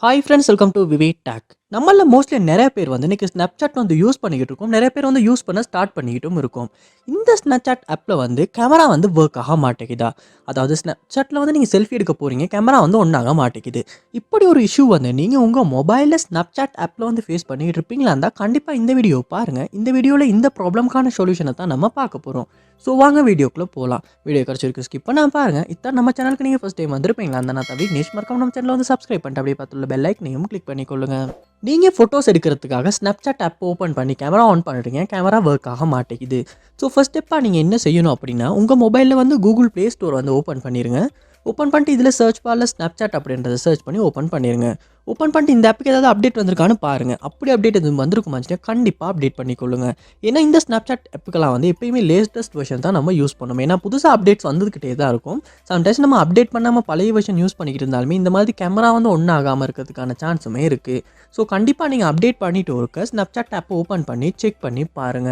Hi friends, welcome to VividTech. நம்மள mostly நிறைய பேர் வந்து இன்னைக்கு Snapchat வந்து யூஸ் பண்ணிக்கிட்டு இருக்கோம். நிறைய பேர் வந்து யூஸ் பண்ண ஸ்டார்ட் பண்ணிக்கிட்டும் இருக்கோம். இந்த Snapchat ஆப்ல வந்து கேமரா வந்து வொர்க் ஆக மாட்டேங்குதா? அதாவது Snapchatல வந்து நீங்க செல்ஃபி எடுக்க போறீங்க. கேமரா வந்து ஒன் ஆக மாட்டேங்குது. இப்படி ஒரு இஷ்யூ வந்து நீங்க உங்க மொபைல்ல Snapchat ஆப்ல வந்து ஃபேஸ் பண்ணிட்டு இருப்பீங்களா இருந்தா கண்டிப்பா இந்த வீடியோ பாருங்க. இந்த வீடியோல இந்த ப்ராப்ளம்க்கான சொல்யூஷனை தான் நம்ம பார்க்க போறோம். ஸோ வாங்க வீடியோக்குள்ள போலாம். வீடியோ கிடைச்சிருக்கு ஸ்கிப் பண்ணாம பாருங்க. இதான் நம்ம சேனலுக்கு நீங்க ஃபர்ஸ்ட் டைம் வந்திருப்பீங்களா? அந்த நான் விக்னேஷ் மறக்காம நம்ம சேனலை வந்து சப்ஸ்கிரைப் பண்ணிட்டு அப்படியே பார்த்துள்ள பெல் ஐக்கனையும் கிளிக் பண்ணிக்கொள்ளுங்க. நீங்க ஃபோட்டோஸ் எடுக்கிறதுக்காக Snapchat ஆப் ஓப்பன் பண்ணி கேமரா ஆன் பண்ணுறீங்க. கேமரா வொர்க் ஆக மாட்டேங்குது. ஸோ ஃபர்ஸ்ட் ஸ்டெப்பா நீங்க என்ன செய்யணும் அப்படின்னா, உங்க மொபைல்ல வந்து Google Play Store வந்து ஓப்பன் பண்ணிருங்க. ஓப்பன் பண்ணிட்டு இதில சர்ச் பார்ல Snapchat அப்படின்றத சர்ச் பண்ணி ஓப்பன் பண்ணிருங்க. ஓப்பன் பண்ணிட்டு இந்த ஆப்புக்கு ஏதாவது அப்டேட் வந்திருக்கான்னு பாருங்க. அப்படி அப்டேட் எதுவும் வந்திருக்குமாச்சுன்னா கண்டிப்பா அப்டேட் பண்ணிக்கொள்ளுங்க. ஏன்னா இந்த Snapchat ஆப்புக்கெல்லாம் வந்து எப்பயுமே லேட்டஸ்ட் வெர்ஷன் தான் நம்ம யூஸ் பண்ணணும். ஏன்னா புதுசா அப்டேட்ஸ் வந்துகிட்டே தான் இருக்கும். சம்டைம்ஸ் நம்ம அப்டேட் பண்ணாம பழைய வெர்ஷன் யூஸ் பண்ணிக்கிட்டு இருந்தாலுமே இந்த மாதிரி கேமரா வந்து ஒன் ஆகாம இருக்கிறதுக்கான சான்ஸுமே இருக்கு. ஸோ கண்டிப்பா நீங்க அப்டேட் பண்ணிட்டு இருக்க Snapchat ஆப் ஓப்பன் பண்ணி செக் பண்ணி பாருங்க.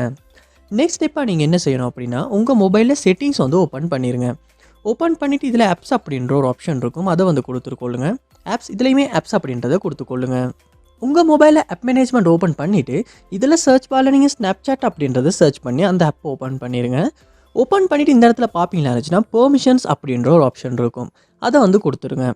நெக்ஸ்ட் ஸ்டெப்பா நீங்க என்ன செய்யணும் அப்படின்னா, உங்க மொபைல்ல செட்டிங்ஸ் வந்து ஓப்பன் பண்ணிருங்க. ஓப்பன் பண்ணிட்டு இதில ஆப்ஸ் அப்படின்ற ஒரு ஆப்ஷன் இருக்கும். அத வந்து குடுத்துக்கொள்ளுங்க. ஆப்ஸ் இதுலயுமே ஆப்ஸ் அப்படின்றத குடுத்துக்கொள்ளுங்க. உங்க மொபைல்ல ஆப் மேனேஜ்மென்ட் ஓப்பன் பண்ணிட்டு, இதில சர்ச் பார்ல நீங்க Snapchat அப்படின்றத சர்ச் பண்ணி அந்த ஆப் ஓப்பன் பண்ணிருங்க. ஓப்பன் பண்ணிட்டு இந்த இடத்துல பார்ப்பீங்களா இருந்துச்சுன்னா, பெர்மிஷன்ஸ் அப்படின்ற ஒரு ஆப்ஷன் இருக்கும். அத வந்து குடுத்துருங்க.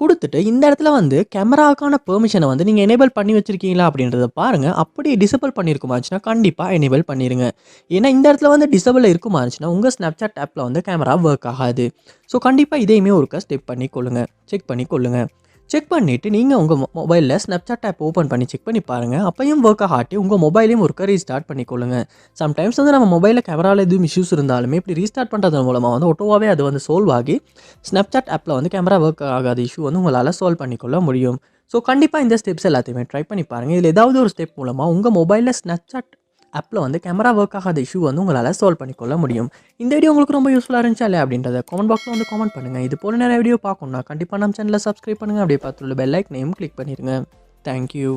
குடுத்துட்டு இந்த இடத்துல வந்து கேமராக்கான பெர்மிஷன வந்து நீங்க எனேபிள் பண்ணி வச்சிருக்கீங்களா அப்படின்றத பாருங்க. அப்படி டிசேபிள் பண்ணியிருக்குமாச்சுன்னா, கண்டிப்பா எனேபிள் பண்ணிருங்க. ஏன்னா இந்த இடத்துல வந்து டிசேபிள்ல இருக்குமாச்சுன்னா, உங்க Snapchat ஆப்ல வந்து கேமரா வொர்க் ஆகாது. ஸோ கண்டிப்பா இதையுமே ஒருக்கா ஸ்டெப் பண்ணி கொள்ளுங்க. செக் பண்ணி கொள்ளுங்க. செக் பண்ணிட்டு நீங்க உங்க மொபைல்ல Snapchat ஆப் ஓப்பன் பண்ணி செக் பண்ணி பாருங்க. அப்பயும் வொர்க் ஆகாட்டி உங்க மொபைலையும் ஒருக்கா ரீஸ்டார்ட் பண்ணிக்கொள்ளுங்க. சம்டைம்ஸ் வந்து நம்ம மொபைல்ல கேமரால எதுவும் இஷ்யூஸ் இருந்தாலுமே இப்படி ரீஸ்டார்ட் பண்றது மூலமா வந்து ஆட்டோவாவே அது வந்து சால்வ் ஆகி Snapchat ஆப்ல வந்து கேமரா வொர்க் ஆகாத இஷ்யூ வந்து உங்களால சால்வ் பண்ணிக்கொள்ள முடியும். ஸோ கண்டிப்பா இந்த ஸ்டெப்ஸ் எல்லாத்தையுமே ட்ரை பண்ணி பாருங்க. இதில ஏதாவது ஒரு ஸ்டெப் மூலமா உங்க மொபைல்ல Snapchat ஆப்ல வந்து கேமரா வொர்க் ஆகாத இஷ்யூ வந்து உங்களால சால்வ் பண்ணிக்கொள்ள முடியும். இந்த வீடியோ உங்களுக்கு ரொம்ப யூஸ்ஃபுல்லா இருந்துச்சா இல்லையா அப்படின்றத கமெண்ட் பாக்ஸ்ல வந்து கமெண்ட் பண்ணுங்க. இது போல நிறைய வீடியோ பார்க்கணும்னா கண்டிப்பா நம்ம சேனலை சப்ஸ்கிரைப் பண்ணுங்க. அப்படியே பார்த்துள்ள பெல் ஐக்கனையும் கிளிக் பண்ணிருங்க. Thank you.